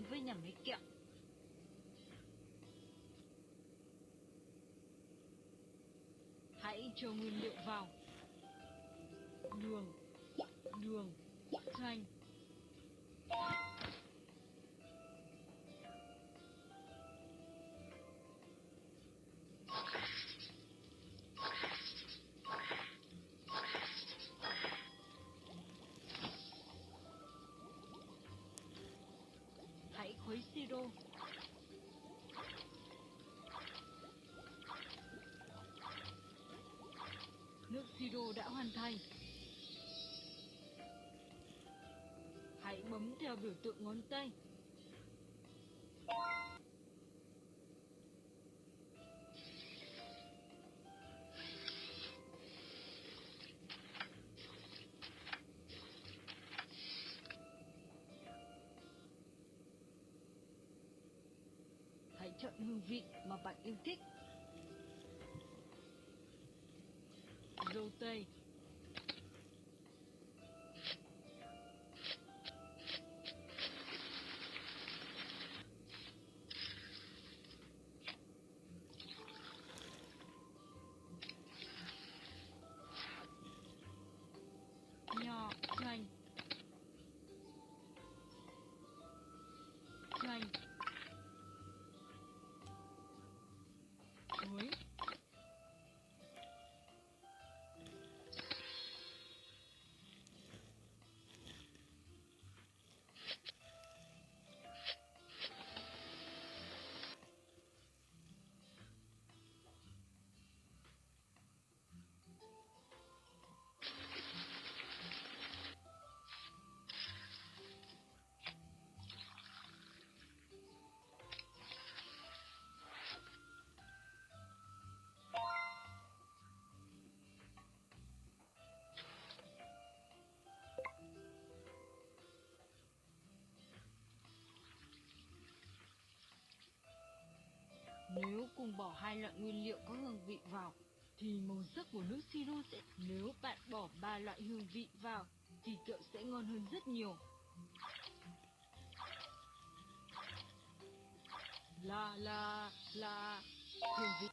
với nhà máy kẹo. Hãy cho nguyên liệu vào. Đường, chanh. Hãy khuấy siro. Nước siro đã hoàn thành. Hãy bấm theo biểu tượng ngón tay. Hãy chọn hương vị mà bạn yêu thích. Dâu tây, nho, chanh, chuối. Nếu cùng bỏ hai loại nguyên liệu có hương vị vào thì màu sắc của nước siro sẽ... Nếu bạn bỏ 3 loại hương vị vào thì kẹo sẽ ngon hơn rất nhiều. Là hương vị.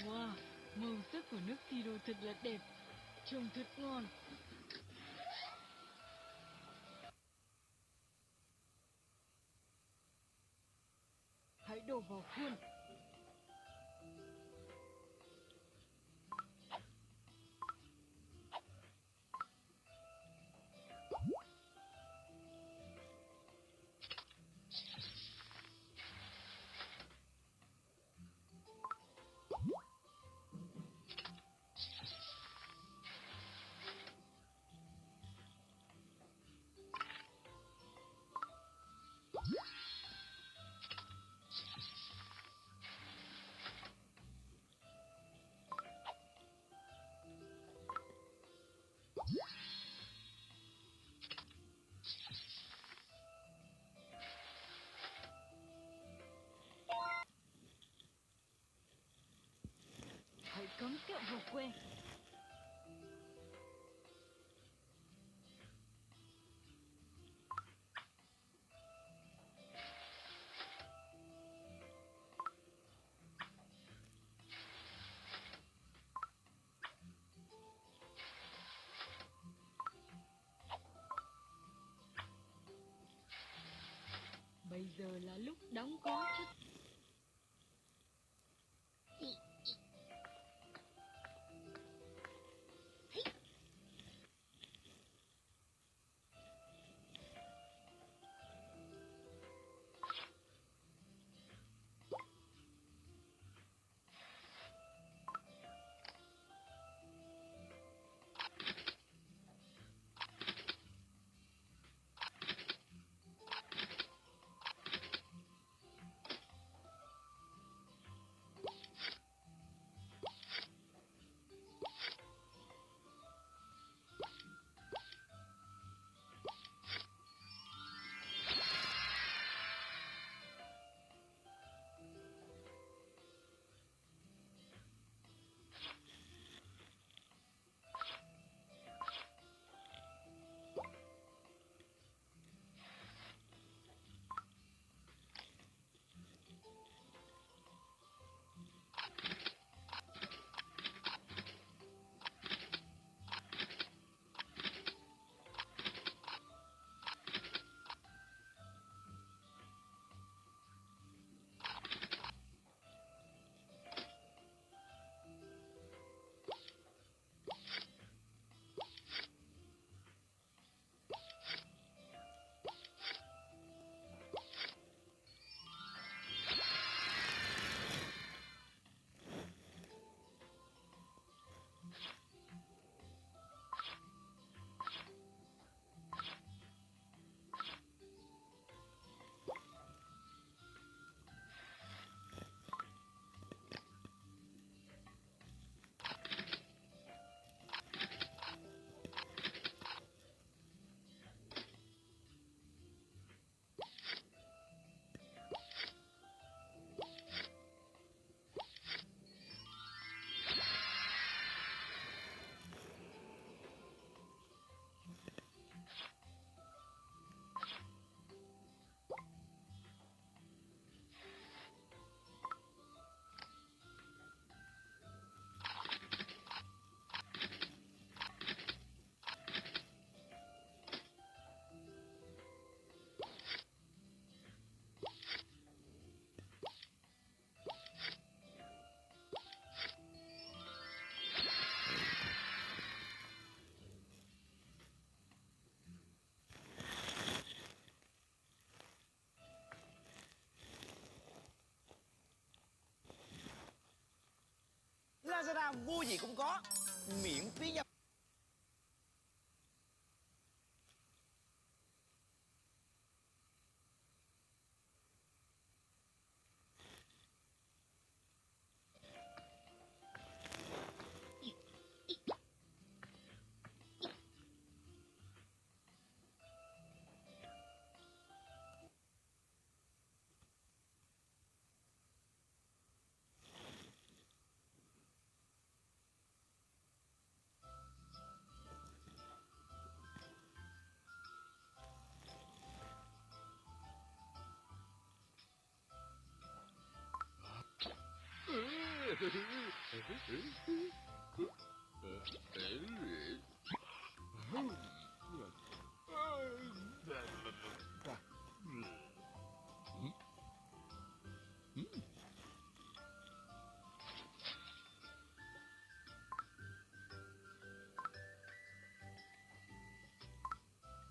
Wow, màu sắc của nước siro thật là đẹp, trông thật ngon. Hãy đổ vào khuôn. Hãy cắm kẹo vào que. Bây giờ là lúc đóng gói cho... mua gì cũng có, miễn phí giao.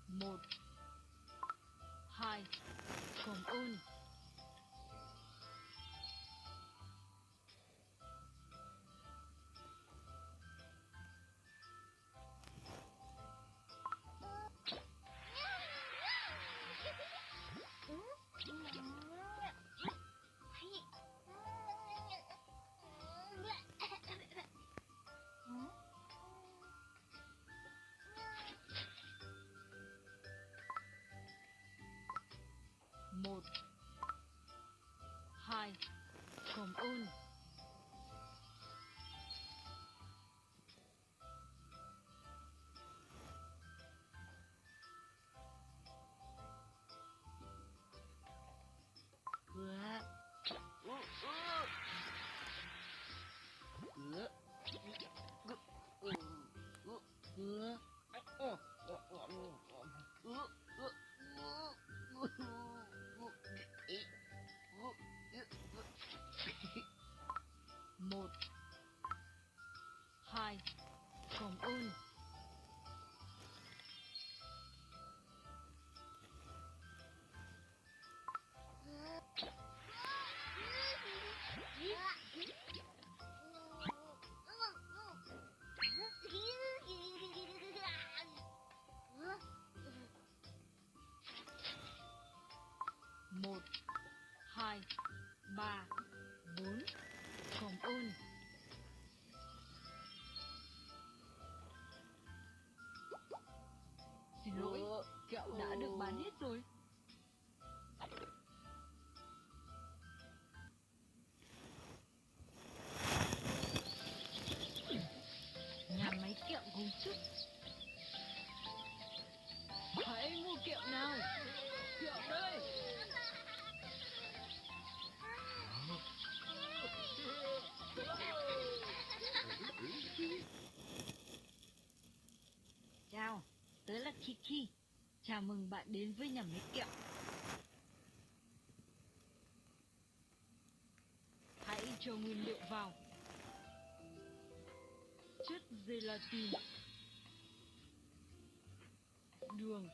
Một, hai, cảm ơn. Một, hai, cảm ơn. Một, hai, cảm ơn. Một, hai, ba, bốn, cảm ơn. Xin lỗi, kẹo đã được bán hết rồi. Nhà máy kẹo gấu trúc. Hãy mua kẹo nào. Kẹo đây. Chào, tớ là Kiki. Chào mừng bạn đến với nhà máy kẹo. Hãy cho nguyên liệu vào. Chất gelatin, đường,